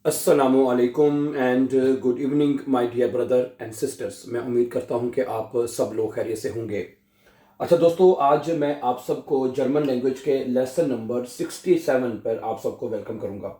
अस्सलामु अलैकुम and good evening my dear brother and sisters. मैं उम्मीद करता हूं कि आप सब लोग खैरियत से होंगे। अच्छा दोस्तों, आज मैं आप सबको जर्मन लैंग्वेज के लेसन नंबर 67 पर आप सबको वेलकम करूंगा।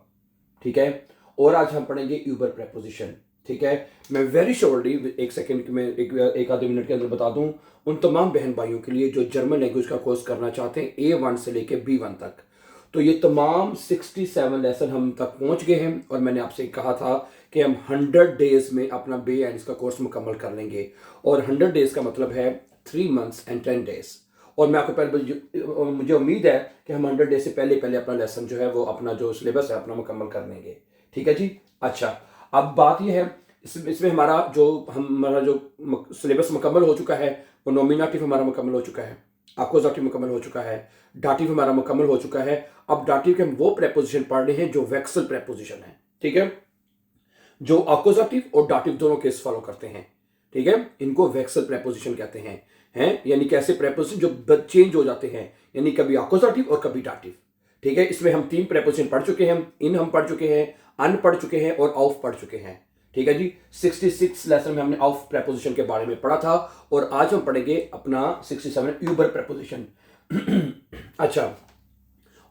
ठीक है। और आज हम पढ़ेंगे यूबर प्रेपोजिशन। ठीक है। मैं वेरी श्योरली एक सेकंड में एक आधे मिनट के अंदर बता दूं उन तमाम बहन भाइयों के लिए जो जर्मन लैंग्वेज का कोर्स करना चाहते हैं A1 से लेके B1 तक। तो ये तमाम 67 लेसन हम तक पहुंच गए हैं और मैंने आपसे कहा था कि हम 100 डेज में अपना बी एंड का कोर्स मुकम्मल कर लेंगे। और 100 डेज का मतलब है 3 मंथ्स एंड 10 डेज। और मैं आपको पहले मुझे उम्मीद है कि हम 100 डेज से पहले पहले अपना लेसन जो है वो अपना जो सिलेबस है अपना मुकम्मल कर लेंगे। ठीक है जी। अच्छा, अब बात यह है इसमें हमारा जो सिलेबस मुकम्मल हो चुका है वो नॉमिनेटिव हमारा मुकम्मल हो चुका है, अक्यूजेटिव मुकम्मल हो चुका है, डाटिव हमारा मुकम्मल हो चुका है। अब डाटिव के हम वो प्रेपोजिशन पढ़ रहे हैं जो वेक्सल प्रेपोजिशन है। ठीक है। जो अक्यूजेटिव और डाटिव दोनों केस फॉलो करते हैं। ठीक है। इनको वेक्सल प्रेपोजिशन कहते हैं यानी कि ऐसे प्रेपोजिशन जो चेंज हो जाते हैं, यानी कभी अक्यूजेटिव और कभी डाटिव। ठीक है। इसमें हम 3 प्रेपोजिशन पढ़ चुके हैं। इन हम पढ़ चुके हैं, अन पढ़ चुके हैं और ऑफ पढ़ चुके हैं। ठीक है जी। 66 लेसन में हमने ऑफ प्रेपोजिशन के बारे में पढ़ा था और आज हम पढ़ेंगे अपना 67 यूबर प्रेपोजिशन। अच्छा,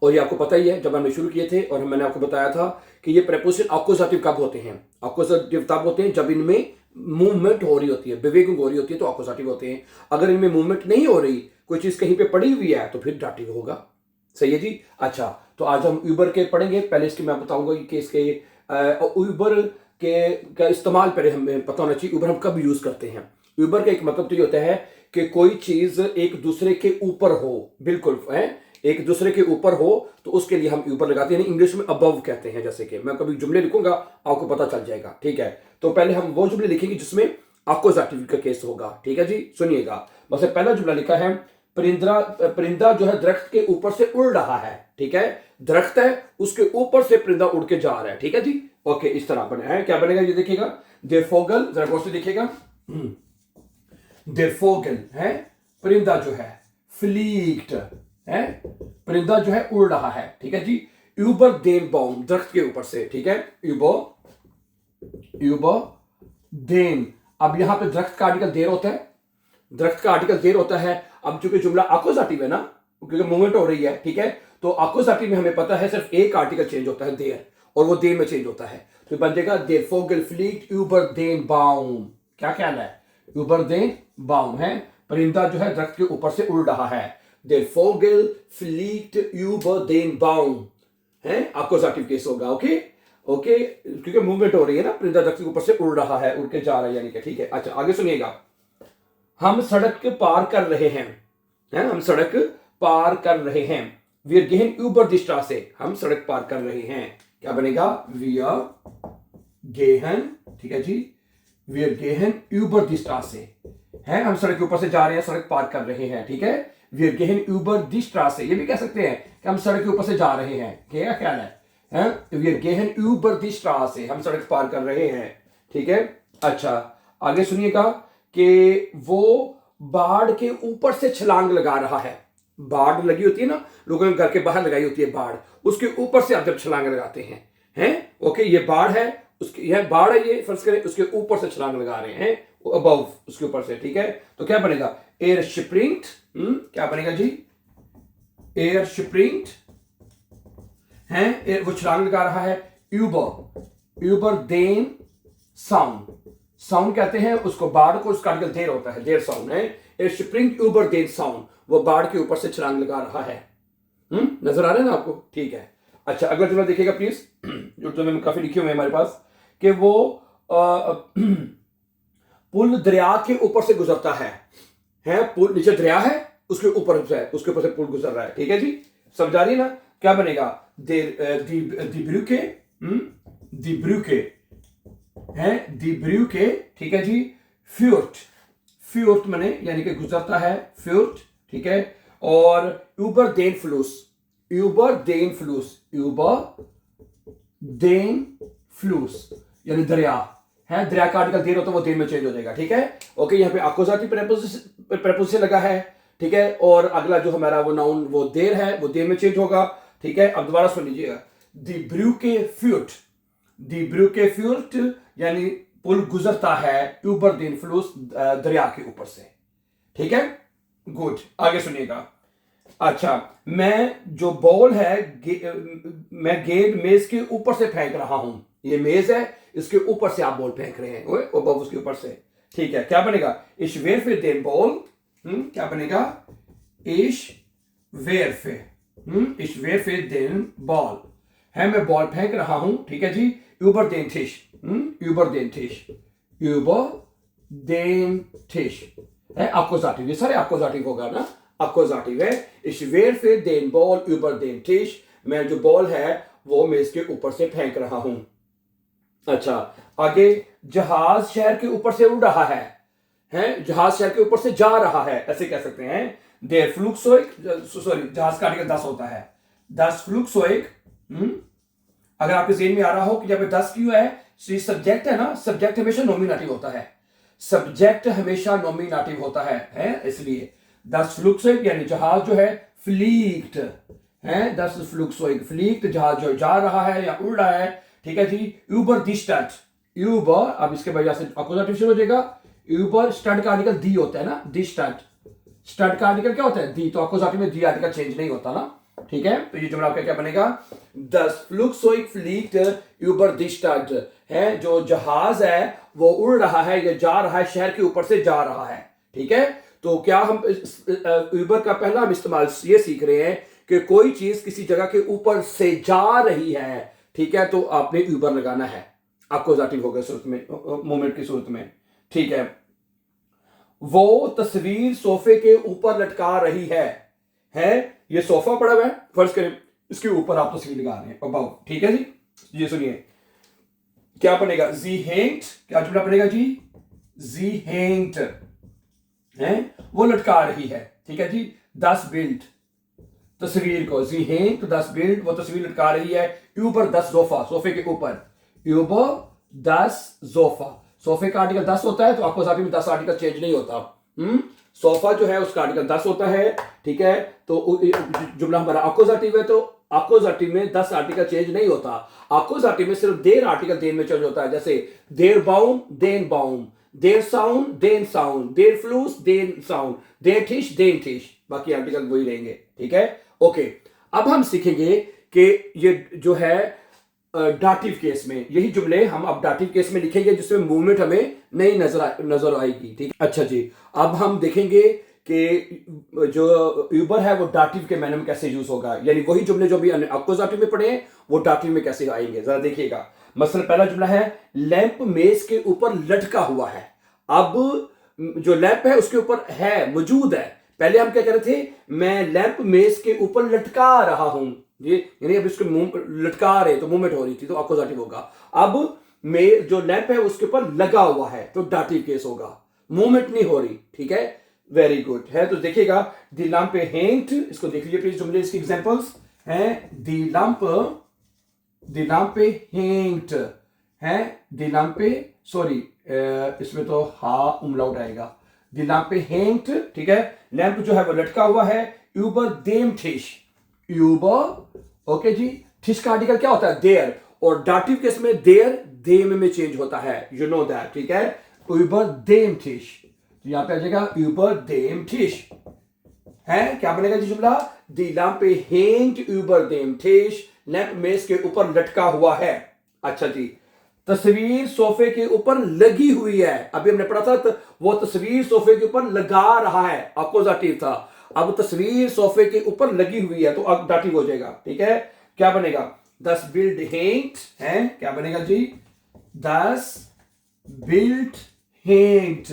और ये आपको पता ही है जब हमने शुरू किए थे और मैंने आपको बताया था कि ये प्रेपोजिशन अक्यूजेटिव कब होते हैं। अक्यूजेटिव तब होते हैं जब इनमें मूवमेंट हो रही होती है, बेवेगिंग हो रही होती है, तो अक्यूजेटिव होते हैं। अगर इनमें मूवमेंट नहीं हो रही, कोई चीज कहीं पे पड़ी हुई है, तो फिर डाटिव होगा। सही है जी। अच्छा, तो आज हम यूबर के पढ़ेंगे। पहले इसके मैं बताऊंगा कि इसके यूबर के का इस्तेमाल पहले हमें पता होना चाहिए यूबर हम कब यूज करते हैं। यूबर का एक मतलब तो ये होता है कि कोई चीज एक दूसरे के ऊपर हो, बिल्कुल है, एक दूसरे के ऊपर हो, तो उसके लिए हम ऊपर लगाते हैं। इंग्लिश में अबव कहते हैं। जैसे कि मैं कभी जुमले लिखूंगा आपको पता चल जाएगा। ठीक है। तो पहले हम वो जुमले लिखेंगे जिसमें अक्यूजेटिव का केस होगा। ठीक है जी, सुनिएगा। बस पहला जुमला लिखा है, परिंदा जो है दरख्त के ऊपर से उड़ रहा है। ठीक है। दरख्त है, उसके ऊपर से परिंदा उड़ के जा रहा है। ठीक है जी। ओके, इस तरह बने है। क्या बनेगा ये देखिएगा, देर फोगल, जरा गौर से देखिएगा। देर फोगल है, परिंदा जो है, फ्लीक्ट है, परिंदा जो है उड़ रहा है। ठीक है जी। यूबर देन बाउम, दरख्त के ऊपर से। ठीक है। Uber then. अब यहां पे दरख्त का आर्टिकल देर होता है, दरख्त का आर्टिकल देर होता है। अब चूंकि जुमला अक्यूजेटिव है ना, क्योंकि मूवमेंट हो रही है। ठीक है। तो अक्यूजेटिव में हमें पता है सिर्फ एक आर्टिकल चेंज होता है, देर, और वो देर में चेंज होता है। तो बन जाएगा देर फोगल फ्लीक्ट यूबर देन बाउम। क्या ख्याल है? यूबर देन बाउम है, परिंदा जो है दरख्त के ऊपर से उड़ रहा है। देर फोगल फ्लीक्ट यूबर देन बाउम है, अक्यूजेटिव केस होगा। ओके ओके, क्योंकि मूवमेंट हो रही है ना, परिंदा दरख्त के ऊपर से उड़ रहा है, उड़ के जा रहा है, यानी कि। ठीक है। अच्छा, आगे सुनिएगा। हम सड़क पार कर रहे हैं, है, हम सड़क पार कर रहे हैं। वी आर गेहन ऊबर दी स्ट्रासे, हम सड़क पार कर रहे हैं। क्या बनेगा? वी आर गेहन। ठीक है जी। वी आर गेहन ऊबर दी स्ट्रासे है, हम सड़क के ऊपर से जा रहे हैं, सड़क पार कर रहे हैं। ठीक है। वी आर गेहन ऊबर दी स्ट्रासे, ये भी कह सकते हैं कि हम सड़क के ऊपर से जा रहे हैं। क्या ख्याल है? वी आर गेहन ऊबर दी स्ट्रासे, हम सड़क पार कर रहे हैं। ठीक है। अच्छा, आगे सुनिएगा कि वो बाढ़ के ऊपर से छलांग लगा रहा है। बाढ़ लगी होती है ना, लोगों ने घर के बाहर लगाई होती है बाढ़, उसके ऊपर से आप जब छलांग लगाते हैं, ओके, ये बाढ़ है, उसकी यह बाढ़ है, ये फर्ज करें उसके ऊपर से छलांग लगा रहे हैं, अबव, उसके ऊपर से। ठीक है। तो क्या बनेगा? Air sprint. क्या बनेगा जी? एयर स्प्रिंट है, वो छलांग लगा रहा है। Uber, uber then sound, sound कहते हैं उसको, बाढ़ को, उसका आर्टिकल देर होता है, देर साउंड है। ए स्प्रिंग ऊबर देर साउंड, वो बाढ़ के ऊपर से छलांग लगा रहा है। नजर आ रहा है ना आपको? ठीक है। अच्छा, अगला जुमला देखिएगा प्लीज, जो जुमले में काफी लिखे हुए हैं हमारे पास, कि वो पुल दरिया के ऊपर से गुजरता है, पुल, नीचे दरिया है, उसके ऊपर से, उसके ऊपर से पुल गुजर रहा है। ठीक है जी, समझ आ रही है ना? क्या बनेगा? दिब्रुके, दिब्रुके है, दिब्रुके। ठीक है जी। फ्यूर्ट, फ्यूर्ट मने यानी कि गुजरता है, फ्यूर्ट। ठीक है। और यूबर देन फ्लूस, यूबर देन फ्लूस, यूबर देन फ्लूस यानी दरिया है, दरिया का आर्टिकल देर होता है, वो देर में चेंज हो जाएगा। ठीक है। ओके, यहाँ पे अक्यूजेटिव प्रेपोजिशन लगा है। ठीक है। और अगला जो हमारा वो नाउन, वो देर है, वो देर में चेंज होगा। ठीक है। अब दोबारा सुन लीजिएगा, दी ब्रूके फ्यूट, दी ब्रूके फ्यूर्ट यानी पुल गुजरता है ऊबर दिन फ्लूस दरिया के ऊपर से। ठीक है, गुड, आगे सुनिएगा। अच्छा, मैं जो बॉल है मैं गेंद मेज के ऊपर से फेंक रहा हूं। ये मेज है, इसके ऊपर से आप बॉल फेंक रहे हैं उसके ऊपर से। ठीक है, क्या बनेगा? इश वेरफे देन बॉल, क्या बनेगा? इश वेरफे, इश वेरफे देन बॉल है, मैं बॉल फेंक रहा हूं। ठीक है जी, यूबर देन थिश, यूबर देन थिश, यूबर देन थिश है अकोजाटिव। ये सारे अकोजाटिव होगा ना, अकोजाटिव है। इस वेरफे देन बॉल यूबर देन थिश, मैं जो बॉल है वो मेज के ऊपर से फेंक रहा हूं। अच्छा, आगे जहाज शहर के ऊपर से उड़ रहा है, जहाज शहर के ऊपर से जा रहा है, ऐसे कह सकते हैं। देर फ्लुक्सोइक, सॉरी, जहाज का आर्टिकल 10 होता है, 10 फ्लुक्सोइक। अगर आपके जेन में आ रहा हो कि जब 10 क्यों है, सब्जेक्ट है ना, सब्जेक्ट हमेशा नॉमिनेटिव होता है, सब्जेक्ट हमेशा नॉमिनेटिव होता है इसलिए 10 फ्लुक्सोइक यानी जहाज जो है फ्लीक्ट है, 10 फ्लुक्सोइक फ्लीक्ट, जहाज जो जा रहा है या उड़ रहा है। ठीक है जी, यूबर दी स्टड, यूबर, अब इसके वजह से अपोजिटिव शुरू हो जाएगा। यूबर स्टड का आर्टिकल दी होता है ना, दी स्टड, स्टड का आर्टिकल क्या होता है? दी, तो अपोजिटिव में दी आर्टिकल चेंज नहीं होता ना। ठीक है, तो ये जुमला आपका क्या बनेगा? 10 फ्लुक्सोइक फ्लीक्ट यूबर दी स्टड है, जो जहाज है वो उड़ रहा है या जा रहा है, शहर के ऊपर से जा रहा है। ठीक है, तो क्या हम यूबर का पहला हम इस्तेमाल ये सीख रहे हैं कि कोई चीज किसी जगह के ऊपर से जा रही है। ठीक है, तो आपने यूबर लगाना है, अकोजाटिव होगा सूरत में, मोमेंट की सूरत में। ठीक है, वो तस्वीर सोफे के ऊपर लटका रही है, ये सोफा पड़ा हुआ है, फर्ज करें इसके ऊपर आप तस्वीर लगा रहे हैं अबाउ। ठीक है जी, ये सुनिए क्या बनेगा? जी हैंग्ड, क्या जुमला बनेगा जी? जी हैंग्ड है, वो लटका रही है। ठीक है जी, 10 बिल्ड तस्वीर को, जी हैंग्ड 10 बिल्ड, वो तस्वीर लटका रही है ऊपर 10 सोफा, सोफे के ऊपर, ऊपर 10 सोफा। सोफे का आर्टिकल 10 होता है, तो आपको साथ में 10 आर्टिकल चेंज नहीं होता। सोफा जो है उसका आर्टिकल 10 होता है। ठीक है, तो जुमला हमारा अकोजाटिव है, तो अकोजाटिव में 10 आर्टिकल चेंज नहीं होता। अकोजाटिव में सिर्फ देर आर्टिकल देन में चेंज होता है, जैसे देर बाउम देन बाउम, देर साउंड देन साउंड, देर फ्लूस देन साउंड, देर ठिश देन ठिश, बाकी आर्टिकल वही रहेंगे। ठीक है, ओके। अब हम सीखेंगे कि ये जो है डाटिव केस में, यही जुमले हम अब डाटिव केस में लिखेंगे जिसमें मूवमेंट हमें नहीं नजर आएगी। ठीक, अच्छा जी, अब हम देखेंगे कि जो यूबर है वो डाटिव के मैनर में कैसे यूज होगा, यानी वही जुमले जो भी अकोजाटिव में पढ़े हैं वो डाटिव में कैसे आएंगे, जरा देखिएगा। मसलन पहला जुमला है, लैंप मेज के ऊपर लटका हुआ है। अब जो लैंप है उसके ऊपर है, मौजूद है। पहले हम क्या कह रहे थे? मैं लैंप मेज के ऊपर लटका रहा हूं, ये यानी अब इसको लटका रहे तो मूवमेंट हो रही थी, तो अपोजिटिव होगा। अब में जो लैंप है उसके ऊपर लगा हुआ है, तो डाटिव केस होगा, मूवमेंट नहीं हो रही। ठीक है, वेरी गुड है। तो देखिएगा, दी लैंप हैंग्ड, इसको देख लीजिए प्लीज, जुमले इसके एग्जांपल्स हैं। दी लैंप हैंग्ड है, दी लैंप, सॉरी इसमें तो हा उमलाउट आएगा, दी लैंप हैंग्ड। ठीक है, लैंप जो है वो लटका हुआ है, यूबर देम ठिश, यूबर, ओके जी। ठिश का आर्टिकल क्या होता है? देयर, और डाटिव केस में देयर देम में चेंज होता है, यू नो दैट। ठीक है, यूबर देम ठिश, तो यहां पे आ जाएगा यूबर देम ठिश है। क्या बनेगा जी जुमला? दी लैंप हैंग्ड यूबर देम ठिश, लैंप मेज के ऊपर लटका हुआ है। अच्छा जी, तस्वीर सोफे के ऊपर लगी हुई है, अभी हमने पढ़ा था तो वो तस्वीर सोफे के ऊपर लगा रहा है, अपोजिटिव था। अब तस्वीर सोफे के ऊपर लगी हुई है, तो अब डाटिव हो जाएगा। ठीक है, क्या बनेगा? 10 बिल्ड हैंग्ड है, क्या बनेगा जी? 10 बिल्ड हैंग्ड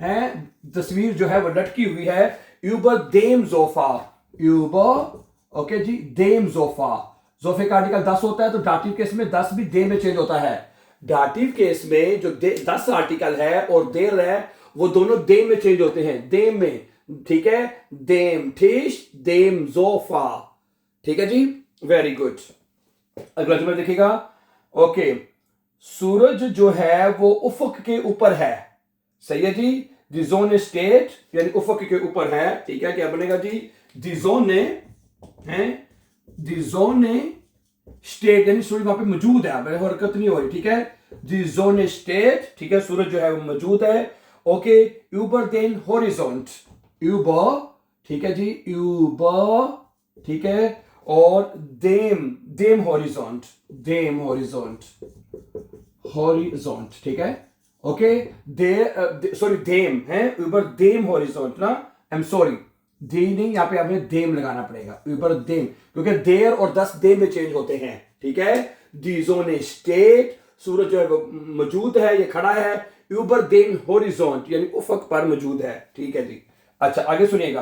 है, तस्वीर जो है वो लटकी हुई है, यूबर देम जोफा, यूबर, ओके जी, देम जोफा। जोफे का आर्टिकल 10 होता है, तो डाटिव केस में 10 भी दे में चेंज होता है। डाटिव केस में जो 10 आर्टिकल है और देर है, वो दोनों देम में चेंज होते हैं, देम में। ठीक है, देम ठिश, देम जोफा। ठीक है जी, वेरी गुड। अगला जुमला देखिएगा, ओके। सूरज जो है वो उफक के ऊपर है, सही है जी। दी जोन स्टेट यानी उफक के ऊपर है। ठीक है, क्या बनेगा जी? दी जोन है, दी जोन स्टेट यानी सूरज वहां पे मौजूद है, हरकत नहीं हो रही, ठीक है। दी जोने स्टेट, ठीक है, सूरज जो है वो मौजूद है। ओके, यूबर देन हॉरिजॉन्ट, यूबर, ठीक है जी, यूबर, ठीक है, और देम, देम हॉरिजॉन्ट, देम हॉरिजॉन्ट, हॉरिजॉन्ट, ठीक है। ओके, दे सॉरी देम है, ऊपर देम हॉरिजॉन्ट ना, आई एम सॉरी, दे नहीं, यहाँ पे हमें देम लगाना पड़ेगा, ऊपर देम, क्योंकि देर और दस देम में चेंज होते हैं, ठीक है। दी जोन स्टेट, सूरज जो है वो मौजूद है, ये खड़ा है, ऊपर देम हॉरिजॉन्ट यानी उफक पर मौजूद है, ठीक है जी। अच्छा आगे सुनिएगा।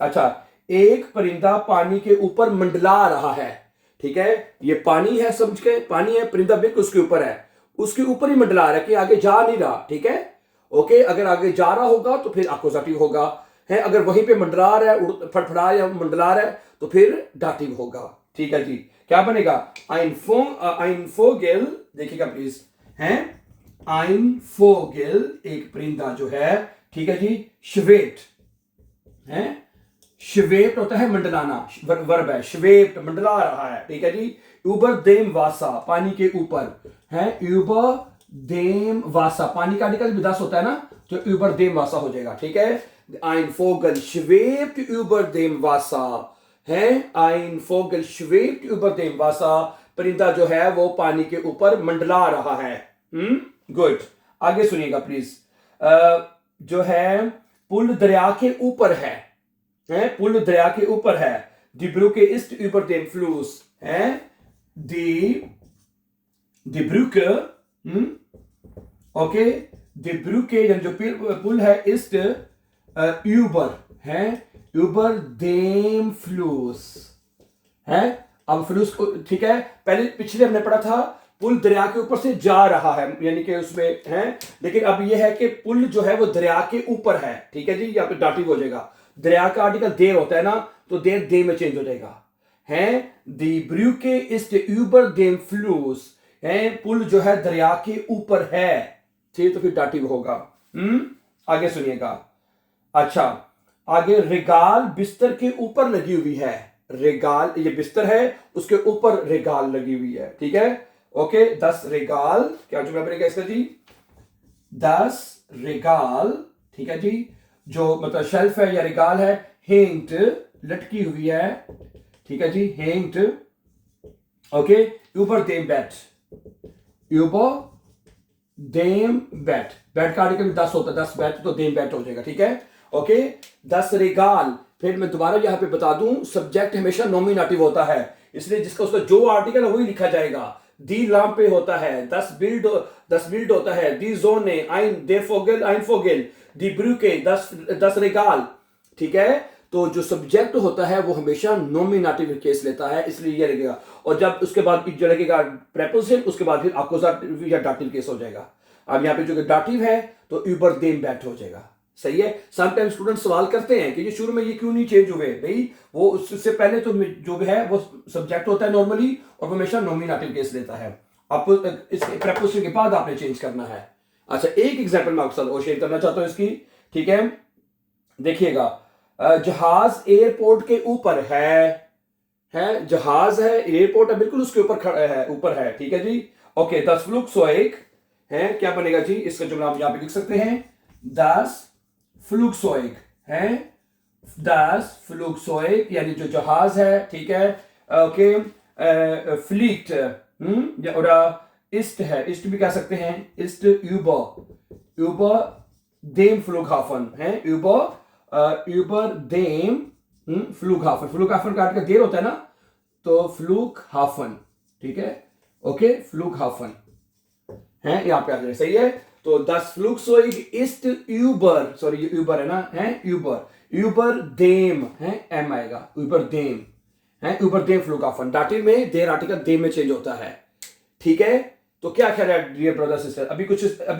अच्छा, एक परिंदा पानी के ऊपर मंडला रहा है, ठीक है, ये पानी है, समझ के, पानी है, परिंदा बिल्कुल उसके ऊपर है, उसके ऊपर ही मंडला रहा है कि आगे जा नहीं रहा, ठीक है। ओके, अगर आगे जा रहा होगा तो फिर अक्यूजेटिव होगा, है, अगर वहीं पे मंडला रहा है, फड़फड़ा या मंडला रहा है तो फिर डाटिव होगा, ठीक है जी। क्या बनेगा? आइनफोगेल, देखिएगा प्लीज, है, आइनफोगेल एक परिंदा जो है, ठीक है जी, श्वेट है, श्वेप्ट होता है मंडलाना, वर्ब है, श्वेप्ट मंडला रहा है, ठीक है जी। ऊबर देम वासा, पानी के ऊपर है, ऊबर देम वासा, पानी का आर्टिकल विदास होता है ना, तो ऊबर देम वासा हो जाएगा, ठीक है। ein Vogel schwebt über dem Wasser, है, ein Vogel schwebt über dem Wasser, परिंदा जो है वो पानी के ऊपर मंडला रहा है। गुड, आगे सुनिएगा प्लीज। जो है पुल दरिया के ऊपर है, पुल दरिया के ऊपर है, die Brücke ist über dem Fluss, है, die Brücke, okay, die Brücke जो पुल है, ist über, है, über dem Fluss, है। अब फ्लूस को, ठीक है, पहले पिछले हमने पढ़ा था पुल दरिया के ऊपर से जा रहा है, यानी कि उसमें है, लेकिन अब यह है कि पुल जो है वो दरिया के ऊपर है, ठीक है जी, यहाँ पे डाटिव हो जाएगा, दरिया का आर्टिकल देर होता है ना, तो देर दे में चेंज हो जाएगा, है। दी ब्रूके इस्ट ऊबर देम फ्लूस, है, पुल जो है दरिया के ऊपर है, ठीक, तो फिर डाटिव होगा। आगे सुनिएगा। अच्छा, आगे रेगाल बिस्तर के ऊपर लगी हुई है, रेगाल, ये बिस्तर है, उसके ऊपर रेगाल लगी हुई है, ठीक है। ओके, 10 रेगाल, क्या जुमला बनेगा इसका जी? 10 रेगाल, ठीक है जी, जो मतलब शेल्फ है या रेगाल है, हेंग्ड, लटकी हुई है, ठीक है जी, हेंग्ड, ओके, ऊपर देम बैट, ऊपर देम बैट, बैट का आर्टिकल 10 होता है, 10 बैट तो देम बैट हो जाएगा, ठीक है। ओके, 10 रेगाल, फिर मैं दोबारा यहां पे बता दूं, सब्जेक्ट हमेशा नॉमिनेटिव होता है, इसलिए जिसका उसका जो आर्टिकल है वही लिखा जाएगा। दी लाम पे होता है, 10 बिल्ड होता है, दी जोने, आइन दे फोगेल, आइन फोगेल, दी ब्रूके, 10 रेगाल, ठीक है। तो जो सब्जेक्ट होता है वो हमेशा नॉमिनेटिव केस लेता है, इसलिए ये लगेगा, और जब उसके बाद जो लगेगा प्रेपोजिशन, उसके बाद फिर अक्यूजेटिव या डाटिव केस हो जाएगा। अब यहाँ पे जो डाटिव है तो ऊबर देम बैट हो जाएगा, सही है। समटाइम स्टूडेंट सवाल करते हैं कि ये शुरू में ये क्यों नहीं चेंज हुए, भाई वो उससे पहले तो जो भी है वो सब्जेक्ट होता है नॉर्मली, और हमेशा नॉमिनेटिव केस लेता है, आपको इसके प्रेपोजिशन के बाद आपने चेंज करना है। अच्छा, एक एग्जांपल मैं आपके साथ शेयर करना चाहता हूं इसकी, ठीक है, देखिएगा। जहाज एयरपोर्ट के ऊपर है, जहाज है, एयरपोर्ट है, बिल्कुल उसके ऊपर खड़ा है, ऊपर है, ठीक है जी। ओके, 10 फ्लुगज़euग है, क्या बनेगा जी, इसका जुमला आप यहां पे लिख सकते हैं, 10 फ्लुगज़euग है, 10 फ्लुगज़euग यानी जो जहाज है, ठीक है। ओके, फ्लीट, और इस्ट है, इस्ट भी कह सकते हैं, इस्ट यूबर देम फ्लुगहाफन है, यूबर देम फ्लुगहाफन, फ्लुगहाफन का आर्टिकल देर होता है ना, तो फ्लुगहाफन, ठीक है। ओके, फ्लुगहाफन है, यहां पे आ जाए, सही है। तो 10 फ्लुगज़euग ist यूबर, सॉरी यूबर है ना, है, यूबर देम है, एम आएगा, यूबर देम है, यूबर देम फ्लुगहाफन, डाटिव में देर आर्टिकल देम में चेंज होता है, ठीक है। तो क्या ख्याल है डियर ब्रदर सिस्टर, अभी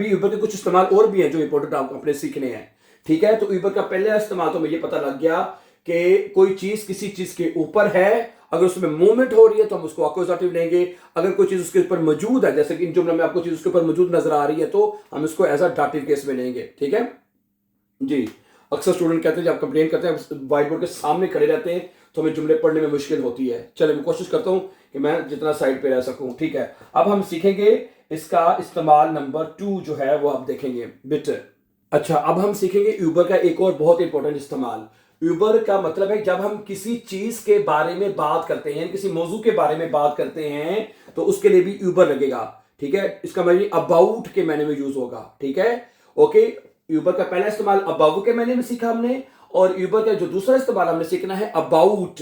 यूबर के कुछ इस्तेमाल और भी हैं जो इंपॉर्टेंट आपको अपने सीखने हैं, ठीक है। तो यूबर का पहला इस्तेमाल तो मुझे पता लग गया कि कोई चीज किसी चीज के ऊपर है, अगर उसमें मूवमेंट हो रही है तो हम उसको अक्यूजेटिव लेंगे, अगर कोई चीज उसके ऊपर मौजूद है, जैसे कि इन जुमलों में आपको चीज उसके ऊपर मौजूद नजर आ रही है, तो हम इसको एज अ डाटिव केस में लेंगे, ठीक है जी। अक्सर स्टूडेंट कहते हैं जब कंप्लेन करते हैं व्हाइट बोर्ड के सामने खड़े रहते हैं तो हमें जुमले पढ़ने में मुश्किल होती है। चलिए मैं कोशिश करता हूं कि मैं जितना साइड पे रह सकूं। ठीक है, अब हम सीखेंगे इसका इस्तेमाल नंबर 2 जो है वो आप देखेंगे बिट। अच्छा, अब हम सीखेंगे यूबर का एक और बहुत इंपॉर्टेंट इस्तेमाल। यूबर का मतलब है जब हम किसी चीज के बारे में बात करते हैं, किसी मौजू के बारे में बात करते हैं, तो उसके लिए भी यूबर लगेगा। ठीक है, इसका मतलब अबाउट के मैंने में यूज होगा। ठीक है, ओके। यूबर का पहला इस्तेमाल अबाउ के मैंने में सीखा हमने, और यूबर का जो दूसरा इस्तेमाल हमने सीखना है अबाउट,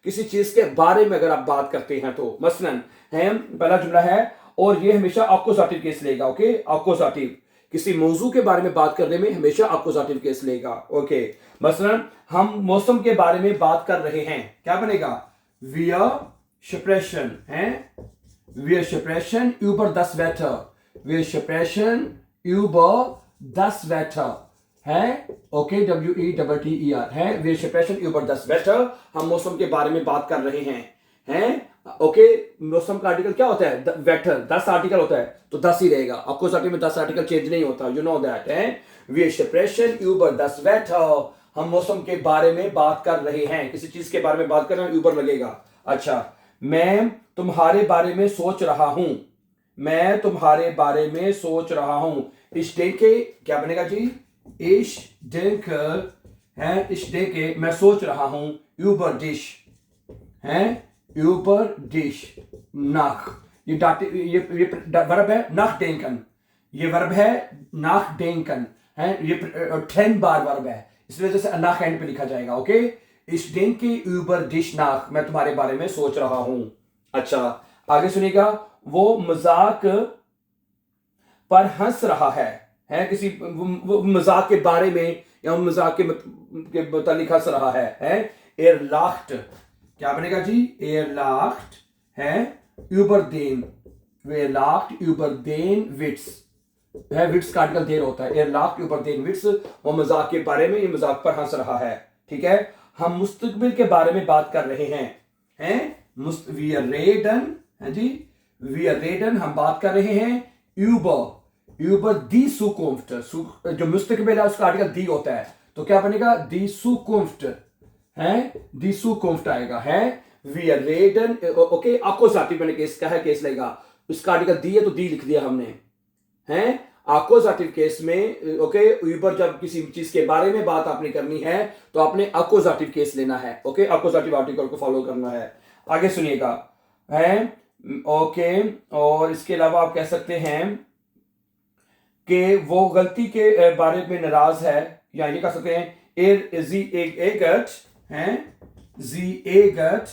किसी चीज के बारे में अगर आप बात करते हैं तो। मसलन है पहला जुमला है, और ये हमेशा अक्कुजाटिव केस लेगा। ओके, अक्कुजाटिव, किसी मौजू के बारे में बात करने में हमेशा अक्कुजाटिव केस लेगा। ओके, मसलन हम मौसम के बारे में बात कर रहे हैं, क्या बनेगा? Wir sprechen है, wir sprechen über das Wetter, wir sprechen über das Wetter है। ओके, WETTER है, wir sprechen über das Wetter, हम मौसम के बारे में बात कर रहे हैं। ओके, मौसम का आर्टिकल क्या होता है? वेटर, 10 आर्टिकल होता है तो 10 ही रहेगा। अक्कुजाटिव में 10 आर्टिकल चेंज नहीं होता, यू नो दैट है। Wir sprechen über das Wetter, हम मौसम के बारे में बात कर रहे हैं, किसी चीज के बारे में बात कर रहे हैं, यूबर लगेगा। अच्छा, मैं तुम्हारे बारे में सोच रहा हूं, मैं तुम्हारे बारे में सोच रहा हूं। Ich denke क्या बनेगा जी? Ich denke है, ich denke मैं सोच रहा हूं, über dich है, über dich nach, ये वर्ब है nachdenken, ये वर्ब है nachdenken है, ये 10 बार वर्ब है, इस वजह से nach एंड पे लिखा जाएगा। Okay, ich denke über dich nach, मैं तुम्हारे बारे में सोच रहा हूं। अच्छा, आगे सुनिएगा, वो मजाक पर हंस रहा है किसी वो मजाक के बारे में या मजाक के मुतालिक हंस रहा है। er lacht क्या बनेगा जी? er lacht है über den, er lacht über den Witz है, विट्स का आर्टिकल देर होता है। er lacht über den Witz, वो मजाक के बारे में, ये मजाक पर हंस रहा है। ठीक है, हम मुस्तकबिल के बारे में बात कर रहे हैं wir reden है जी, wir reden हम बात कर रहे हैं über die Zukunft, जो मुस्तकबिल है उसका आर्टिकल दी होता है, तो क्या बनेगा? die Zukunft है, die Zukunft आएगा है। wir reden ओके, अक्कुजाटिव मैंने केस का है, केस लेगा, उसका आर्टिकल दी है तो दी लिख दिया हमने है। अक्कुजाटिव केस में ओके, यूबर जब किसी चीज के बारे में बात आपने करनी है तो आपने अक्कुजाटिव केस लेना है। ओके, अक्कुजाटिव आर्टिकल को फॉलो करना है। आगे सुनिएगा है, ओके, और इसके अलावा आप कह सकते हैं कि वो गलती के बारे में नाराज है, या ये कह सकते हैं sie ärgert है, sie ärgert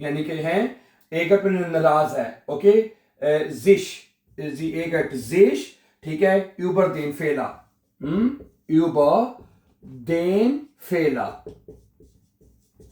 यानी कि है ärgert में नाराज है। Okay, sich, sie ärgert sich, ठीक है, über den Fehler, über den Fehler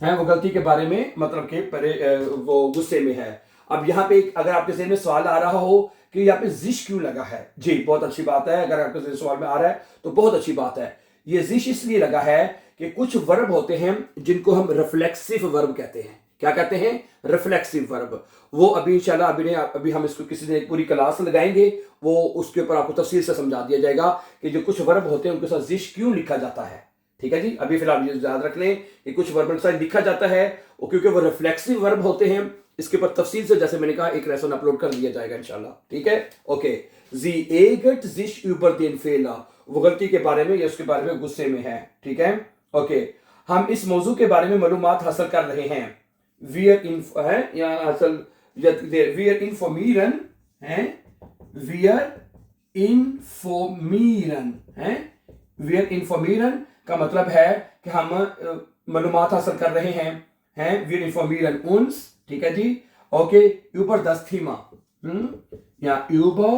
है, वो गलती के बारे में मतलब के परे वो गुस्से में है। अब यहाँ पे अगर आपके ज़हन में सवाल आ रहा हो कि यहाँ पे जिश क्यों लगा है, जी बहुत अच्छी बात है, अगर आपके ज़हन में सवाल में आ रहा है तो बहुत अच्छी बात है। ये जिश इसलिए लगा है कि कुछ वर्ब होते हैं जिनको हम रिफ्लेक्सिव वर्ब कहते हैं। क्या कहते हैं? Reflexive verb. वो अभी इंशाल्लाह अभी हम इसको किसी दिन पूरी क्लास लगाएंगे, वो उसके ऊपर आपको तफसील से समझा दिया जाएगा कि जो कुछ वर्ब होते हैं उनके साथ जिश क्यों लिखा जाता है। ठीक है जी, अभी फिलहाल ये याद रख लें कि कुछ वर्ब के साथ लिखा जाता है वो क्योंकि वो रिफ्लेक्सिव वर्ब होते हैं। इसके ऊपर तफसील से जैसे मैंने कहा एक लेसन अपलोड कर दिया जाएगा इंशाल्लाह। ठीक है, ओके। जी ärgert sich über den Fehler, वो गलती के बारे में या उसके बारे में गुस्से में है। ठीक है, ओके। हम इस मौजू के बारे में मालूमात हासिल कर रहे हैं, wir है या असल wir informieren है, wir informieren है, wir informieren का मतलब है कि हम मालूमात हासिल कर रहे हैं wir informieren uns। ठीक है जी, ओके। über das Thema या über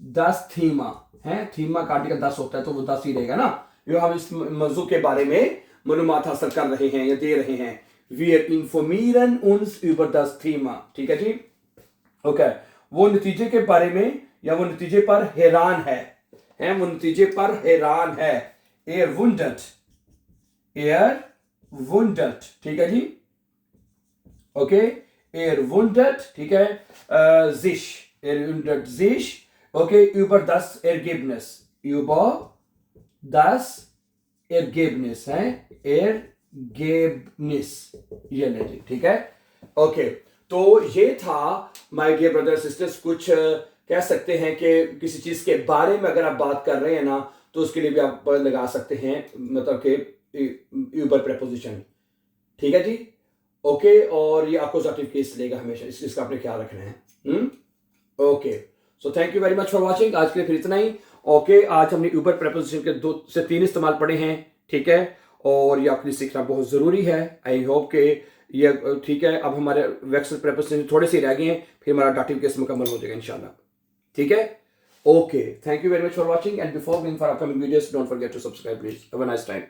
das Thema है, थीमा का आर्टिकल 10 होता है तो वो 10 ही रहेगा ना। जो हम इस मौजू के बारे में मालूमात हासिल कर रहे हैं या दे रहे हैं, wir informieren uns über das Thema। ठीक है जी, ओके। वो नतीजे के बारे में या वो नतीजे पर हैरान है, वो नतीजे पर हैरान है, er wundert। ठीक है जी, ओके, er wundert, ठीक है, sich, er wundert sich, okay, über das Ergebnis, über das Ergebnis है, Ergebnis ये ले जी। ठीक है, ओके, तो ये था माय डियर ब्रदर सिस्टर्स, कुछ कह सकते हैं कि किसी चीज़ के बारे में अगर आप बात कर रहे हैं ना, तो उसके लिए भी आप लगा सकते हैं मतलब कि ऊपर प्रेपोजिशन। ठीक है जी। ओके, और ये अक्यूजेटिव केस लेगा हमेशा, इसका आपने ख्याल रखना है। Okay, so thank you very much for watching. आज के लिए फिर इतना ही। ओके, आज हमने ऊपर प्रेपोजिशन के 2 से 3 इस्तेमाल पढ़े हैं। ठीक है, और ये आपके लिए सीखना बहुत ज़रूरी है। आई होप कि ये ठीक है। अब हमारे वेक्सल प्रेपोजिशन थोड़े से रह गए हैं, फिर हमारा डाटिव केस मुकम्मल हो जाएगा इंशाल्लाह। ठीक है। Okay, thank you very much for watching and before going for upcoming videos don't forget to subscribe please. Have a nice time.